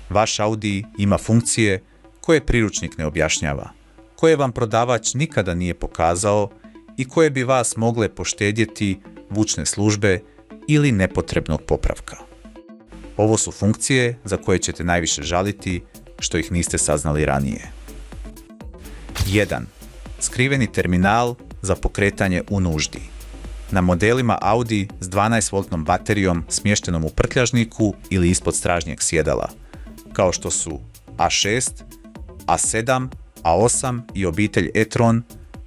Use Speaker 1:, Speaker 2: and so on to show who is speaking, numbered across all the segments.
Speaker 1: Vaš Audi ima funkcije koje priručnik ne objašnjava, koje vam prodavač nikada nije pokazao i koje bi vas mogle poštedjeti vučne službe ili nepotrebnog popravka. Ovo su funkcije za koje ćete najviše žaliti što ih niste saznali ranije. 1. Skriveni terminal za pokretanje u nuždi. Na modelima Audi s 12V baterijom smještenom u prtljažniku ili ispod stražnjeg sjedala, kao što su A6, A7, A8 i obitelj e-tron,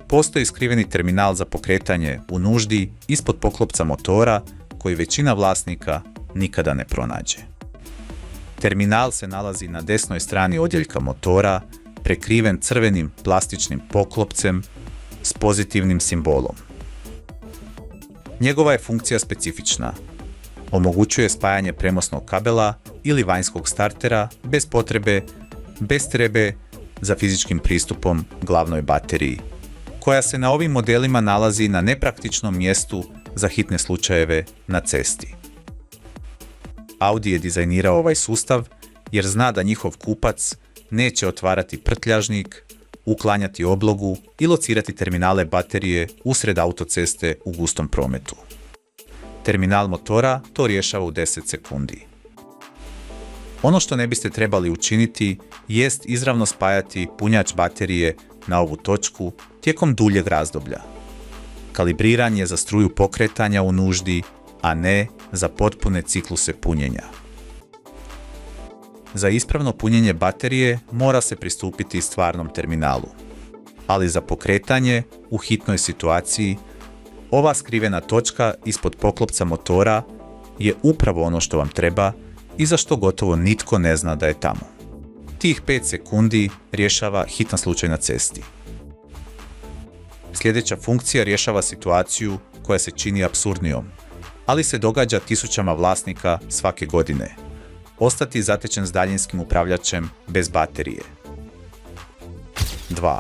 Speaker 1: postoji skriveni terminal za pokretanje u nuždi ispod poklopca motora koji većina vlasnika nikada ne pronađe. Terminal se nalazi na desnoj strani odjeljka motora, prekriven crvenim plastičnim poklopcem s pozitivnim simbolom. Njegova je funkcija specifična. Omogućuje spajanje prenosnog kabela ili vanjskog startera bez trebe za fizičkim pristupom glavnoj bateriji, koja se na ovim modelima nalazi na nepraktičnom mjestu za hitne slučajeve na cesti. Audi je dizajnirao ovaj sustav jer zna da njihov kupac neće otvarati prtljažnik, uklanjati oblogu i locirati terminale baterije usred autoceste u gustom prometu. Terminal motora to rješava u 10 sekundi. Ono što ne biste trebali učiniti jest izravno spajati punjač baterije na ovu točku tijekom duljeg razdoblja. Kalibriran je za struju pokretanja u nuždi, a ne za potpune cikluse punjenja. Za ispravno punjenje baterije mora se pristupiti stvarnom terminalu, ali za pokretanje u hitnoj situaciji ova skrivena točka ispod poklopca motora je upravo ono što vam treba i za što gotovo nitko ne zna da je tamo. Tih 5 sekundi rješava hitan slučaj na cesti. Sljedeća funkcija rješava situaciju koja se čini apsurdnijom, ali se događa tisućama vlasnika svake godine. Ostati zatečen s daljinskim upravljačem bez baterije. 2.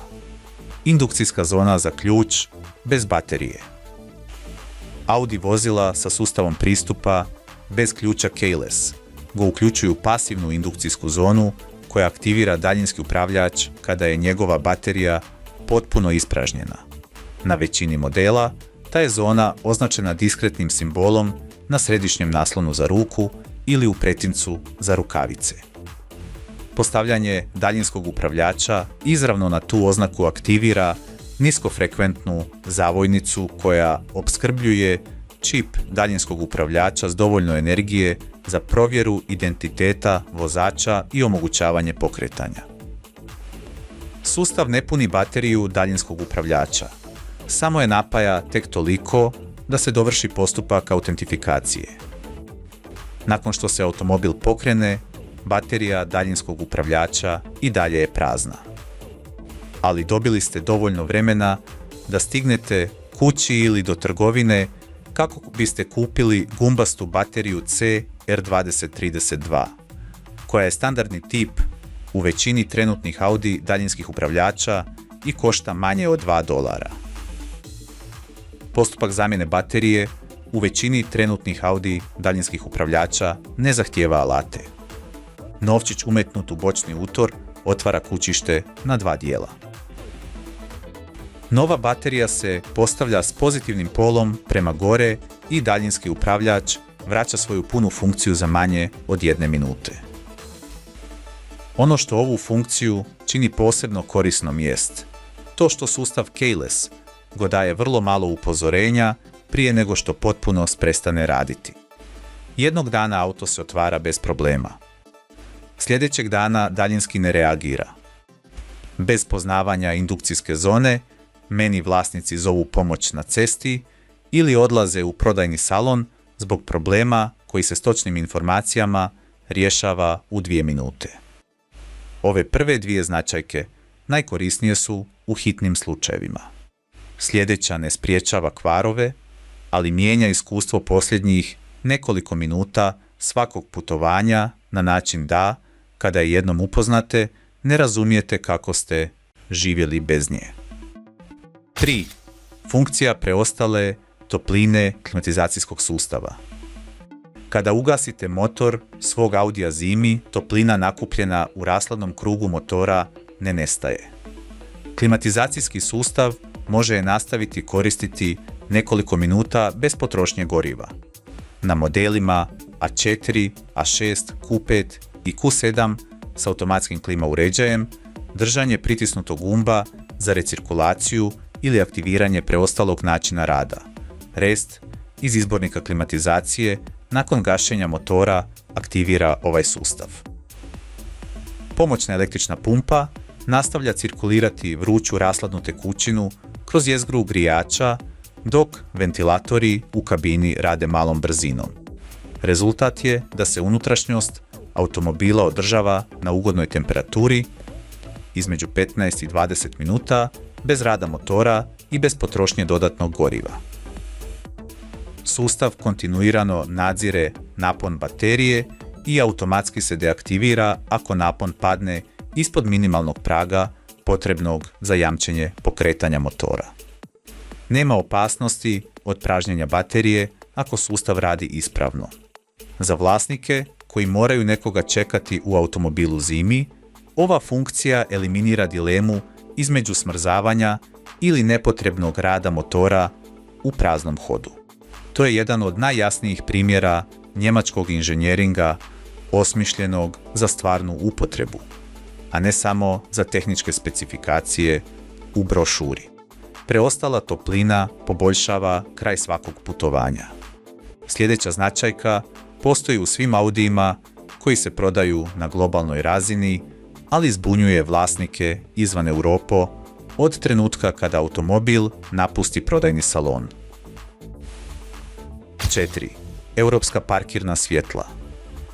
Speaker 1: Indukcijska zona za ključ bez baterije. Audi vozila sa sustavom pristupa bez ključa keyless go uključuju pasivnu indukcijsku zonu koja aktivira daljinski upravljač kada je njegova baterija potpuno ispražnjena. Na većini modela ta je zona označena diskretnim simbolom na središnjem naslonu za ruku ili u pretincu za rukavice. Postavljanje daljinskog upravljača izravno na tu oznaku aktivira niskofrekventnu zavojnicu koja opskrbljuje čip daljinskog upravljača s dovoljno energije za provjeru identiteta vozača i omogućavanje pokretanja. Sustav ne puni bateriju daljinskog upravljača, samo je napaja tek toliko da se dovrši postupak autentifikacije. Nakon što se automobil pokrene, baterija daljinskog upravljača i dalje je prazna. Ali dobili ste dovoljno vremena da stignete kući ili do trgovine kako biste kupili gumbastu bateriju CR2032, koja je standardni tip u većini trenutnih Audi daljinskih upravljača i košta manje od $2. Postupak zamjene baterije u većini trenutnih Audi daljinskih upravljača ne zahtijeva alate. Novčić umetnut u bočni utor otvara kućište na 2 dijela. Nova baterija se postavlja s pozitivnim polom prema gore i daljinski upravljač vraća svoju punu funkciju za manje od 1 minute. Ono što ovu funkciju čini posebno korisnom jest to što sustav keyless go daje vrlo malo upozorenja prije nego što potpuno prestane raditi. Jednog dana auto se otvara bez problema. Sljedećeg dana daljinski ne reagira. Bez poznavanja indukcijske zone, meni vlasnici zovu pomoć na cesti ili odlaze u prodajni salon zbog problema koji se s točnim informacijama rješava u 2 minute. Ove prve 2 značajke najkorisnije su u hitnim slučajevima. Sljedeća ne spriječava kvarove, ali mijenja iskustvo posljednjih nekoliko minuta svakog putovanja na način da, kada je jednom upoznate, ne razumijete kako ste živjeli bez nje. 3. Funkcija preostale topline klimatizacijskog sustava. Kada ugasite motor svog Audija zimi, toplina nakupljena u rashladnom krugu motora ne nestaje. Klimatizacijski sustav može je nastaviti koristiti nekoliko minuta bez potrošnje goriva. Na modelima A4, A6, Q5 i Q7 s automatskim klima uređajem, držanje pritisnutog gumba za recirkulaciju ili aktiviranje preostalog načina rada, rest iz izbornika klimatizacije nakon gašenja motora aktivira ovaj sustav. Pomoćna električna pumpa nastavlja cirkulirati vruću rashladnu tekućinu kroz jezgru grijača dok ventilatori u kabini rade malom brzinom. Rezultat je da se unutrašnjost automobila održava na ugodnoj temperaturi između 15 i 20 minuta bez rada motora i bez potrošnje dodatnog goriva. Sustav kontinuirano nadzire napon baterije i automatski se deaktivira ako napon padne ispod minimalnog praga potrebnog za jamčenje pokretanja motora. Nema opasnosti od pražnjenja baterije ako sustav radi ispravno. Za vlasnike koji moraju nekoga čekati u automobilu zimi, ova funkcija eliminira dilemu između smrzavanja ili nepotrebnog rada motora u praznom hodu. To je jedan od najjasnijih primjera njemačkog inženjeringa osmišljenog za stvarnu upotrebu, a ne samo za tehničke specifikacije u brošuri. Preostala toplina poboljšava kraj svakog putovanja. Sljedeća značajka postoji u svim Audijima koji se prodaju na globalnoj razini, ali zbunjuje vlasnike izvan Europe od trenutka kada automobil napusti prodajni salon. 4. Europska parkirna svjetla.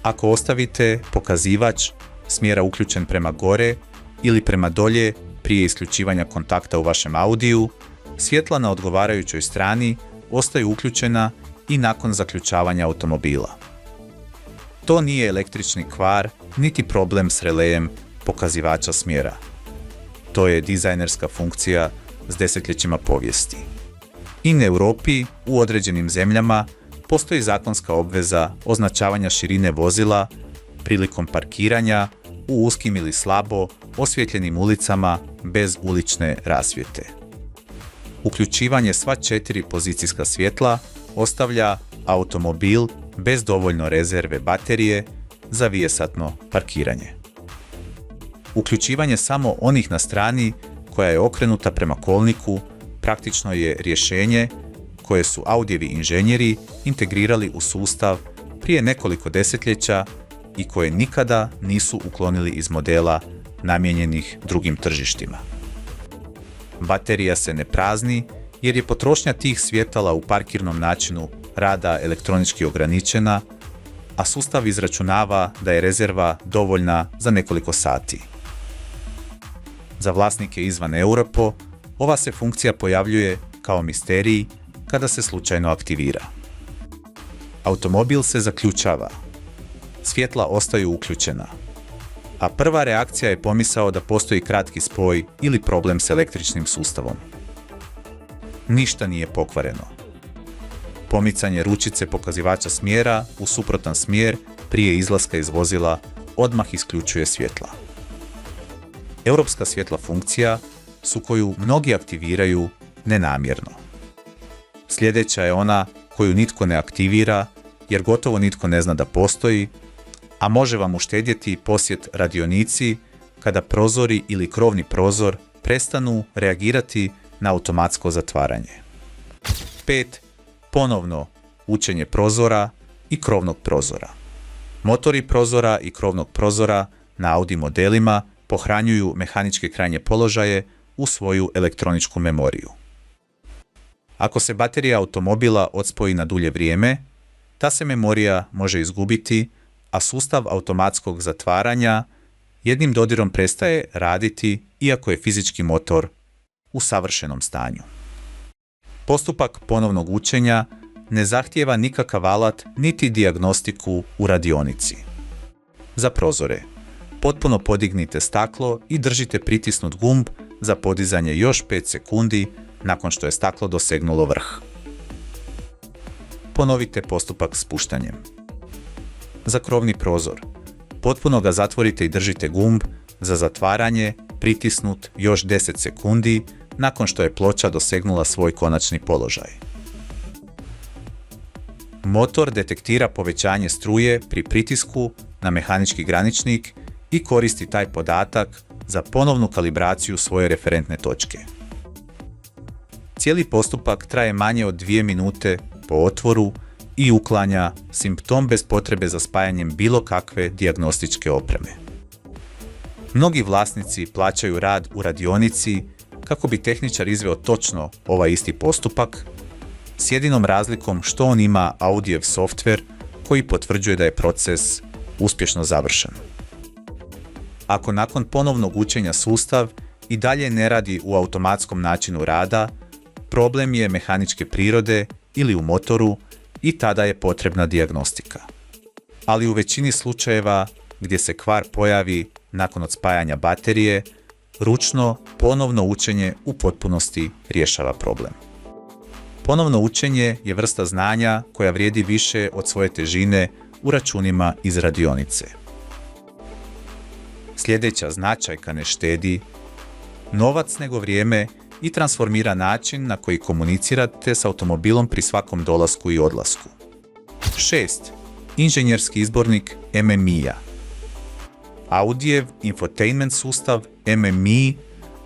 Speaker 1: Ako ostavite pokazivač smjera uključen prema gore ili prema dolje prije isključivanja kontakta u vašem Audiju, svjetla na odgovarajućoj strani ostaju uključena i nakon zaključavanja automobila. To nije električni kvar niti problem s relejem pokazivača smjera. To je dizajnerska funkcija s desetljećima povijesti. I u Europi, u određenim zemljama, postoji zakonska obveza označavanja širine vozila prilikom parkiranja u uskim ili slabo osvjetljenim ulicama bez ulične rasvjete. Uključivanje sva 4 pozicijska svjetla ostavlja automobil bez dovoljno rezerve baterije za višesatno parkiranje. Uključivanje samo onih na strani koja je okrenuta prema kolniku praktično je rješenje koje su Audijevi inženjeri integrirali u sustav prije nekoliko desetljeća i koje nikada nisu uklonili iz modela namijenjenih drugim tržištima. Baterija se ne prazni jer je potrošnja tih svjetala u parkirnom načinu rada elektronički ograničena, a sustav izračunava da je rezerva dovoljna za nekoliko sati. Za vlasnike izvan Europe ova se funkcija pojavljuje kao misterij kada se slučajno aktivira. Automobil se zaključava, svjetla ostaju uključena, a prva reakcija je pomisao da postoji kratki spoj ili problem s električnim sustavom. Ništa nije pokvareno. Pomicanje ručice pokazivača smjera u suprotan smjer prije izlaska iz vozila odmah isključuje svjetla. Europska svjetla funkcija su koju mnogi aktiviraju nenamjerno. Sljedeća je ona koju nitko ne aktivira jer gotovo nitko ne zna da postoji, a može vam uštedjeti posjet radionici kada prozori ili krovni prozor prestanu reagirati na automatsko zatvaranje. 5. Ponovno učenje prozora i krovnog prozora. Motori prozora i krovnog prozora na Audi modelima pohranjuju mehaničke krajnje položaje u svoju elektroničku memoriju. Ako se baterija automobila odspoji na dulje vrijeme, ta se memorija može izgubiti, a sustav automatskog zatvaranja jednim dodirom prestaje raditi iako je fizički motor u savršenom stanju. Postupak ponovnog učenja ne zahtijeva nikakav alat niti dijagnostiku u radionici. Za prozore, potpuno podignite staklo i držite pritisnut gumb za podizanje još 5 sekundi nakon što je staklo dosegnulo vrh. Ponovite postupak spuštanjem. za krovni prozor. Potpuno ga zatvorite i držite gumb za zatvaranje pritisnut još 10 sekundi nakon što je ploča dosegnula svoj konačni položaj. Motor detektira povećanje struje pri pritisku na mehanički graničnik i koristi taj podatak za ponovnu kalibraciju svoje referentne točke. Cijeli postupak traje manje od 2 minute po otvoru i uklanja simptom bez potrebe za spajanjem bilo kakve dijagnostičke opreme. Mnogi vlasnici plaćaju rad u radionici kako bi tehničar izveo točno ovaj isti postupak, s jedinom razlikom što on ima Audijev softver koji potvrđuje da je proces uspješno završen. Ako nakon ponovnog učenja sustav i dalje ne radi u automatskom načinu rada, problem je mehaničke prirode ili u motoru i tada je potrebna dijagnostika. Ali u većini slučajeva gdje se kvar pojavi nakon odspajanja baterije, ručno ponovno učenje u potpunosti rješava problem. Ponovno učenje je vrsta znanja koja vrijedi više od svoje težine u računima iz radionice. Sljedeća značajka ne štedi novac nego vrijeme i transformira način na koji komunicirate s automobilom pri svakom dolasku i odlasku. 6. Inženjerski izbornik MMI-a. Audijev infotainment sustav MMI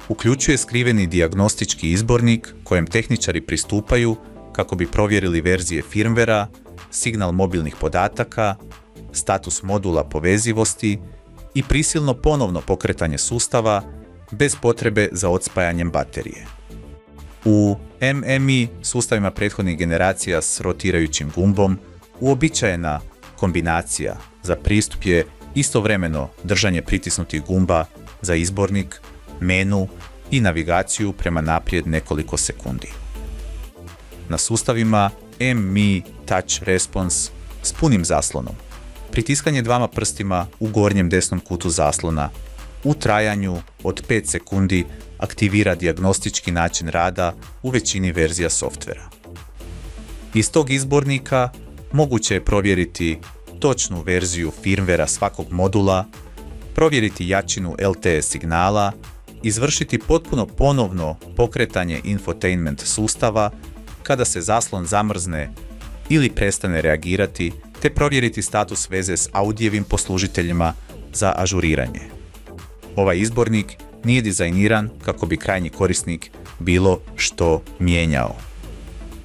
Speaker 1: uključuje skriveni dijagnostički izbornik kojem tehničari pristupaju kako bi provjerili verzije firmvera, signal mobilnih podataka, status modula povezivosti i prisilno ponovno pokretanje sustava bez potrebe za odspajanjem baterije. U MMI sustavima prethodnih generacija s rotirajućim gumbom uobičajena kombinacija za pristup je istovremeno držanje pritisnutih gumba za izbornik, menu i navigaciju prema naprijed nekoliko sekundi. Na sustavima MMI Touch Response s punim zaslonom, pritiskanje dvama prstima u gornjem desnom kutu zaslona u trajanju od 5 sekundi aktivira dijagnostički način rada u većini verzija softvera. Iz tog izbornika moguće je provjeriti točnu verziju firmvera svakog modula, provjeriti jačinu LTE signala, izvršiti potpuno ponovno pokretanje infotainment sustava kada se zaslon zamrzne ili prestane reagirati, te provjeriti status veze s Audijevim poslužiteljima za ažuriranje. Ovaj izbornik nije dizajniran kako bi krajnji korisnik bilo što mijenjao.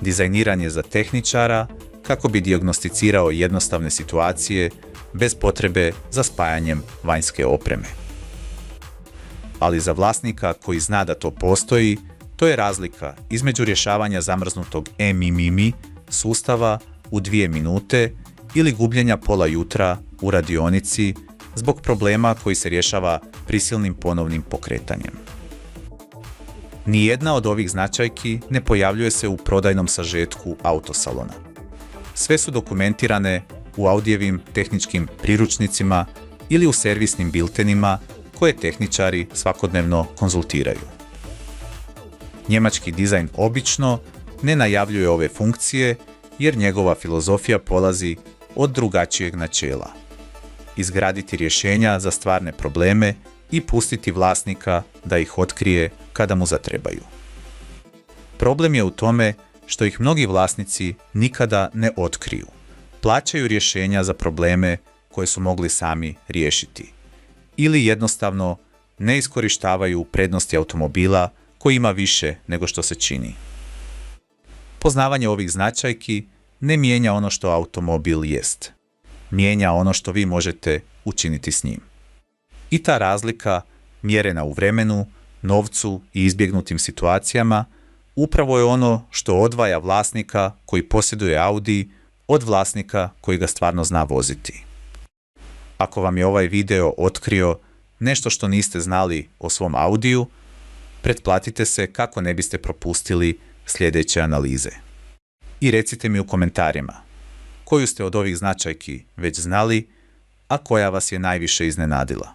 Speaker 1: Dizajniran je za tehničara kako bi dijagnosticirao jednostavne situacije bez potrebe za spajanjem vanjske opreme. Ali za vlasnika koji zna da to postoji, to je razlika između rješavanja zamrznutog MMI sustava u 2 minute ili gubljenja pola jutra u radionici zbog problema koji se rješava prisilnim ponovnim pokretanjem. Nijedna od ovih značajki ne pojavljuje se u prodajnom sažetku autosalona. Sve su dokumentirane u Audijevim tehničkim priručnicima ili u servisnim biltenima koje tehničari svakodnevno konzultiraju. Njemački dizajn obično ne najavljuje ove funkcije jer njegova filozofija polazi od drugačijeg načela. Izgraditi rješenja za stvarne probleme i pustiti vlasnika da ih otkrije kada mu zatrebaju. Problem je u tome što ih mnogi vlasnici nikada ne otkriju. Plaćaju rješenja za probleme koje su mogli sami riješiti. Ili jednostavno ne iskorištavaju prednosti automobila koji ima više nego što se čini. Poznavanje ovih značajki ne mijenja ono što automobil jest. Mijenja ono što vi možete učiniti s njim. I ta razlika, mjerena u vremenu, novcu i izbjegnutim situacijama, upravo je ono što odvaja vlasnika koji posjeduje Audi od vlasnika koji ga stvarno zna voziti. Ako vam je ovaj video otkrio nešto što niste znali o svom Audiju, pretplatite se kako ne biste propustili sljedeće analize. I recite mi u komentarima koju ste od ovih značajki već znali, a koja vas je najviše iznenadila.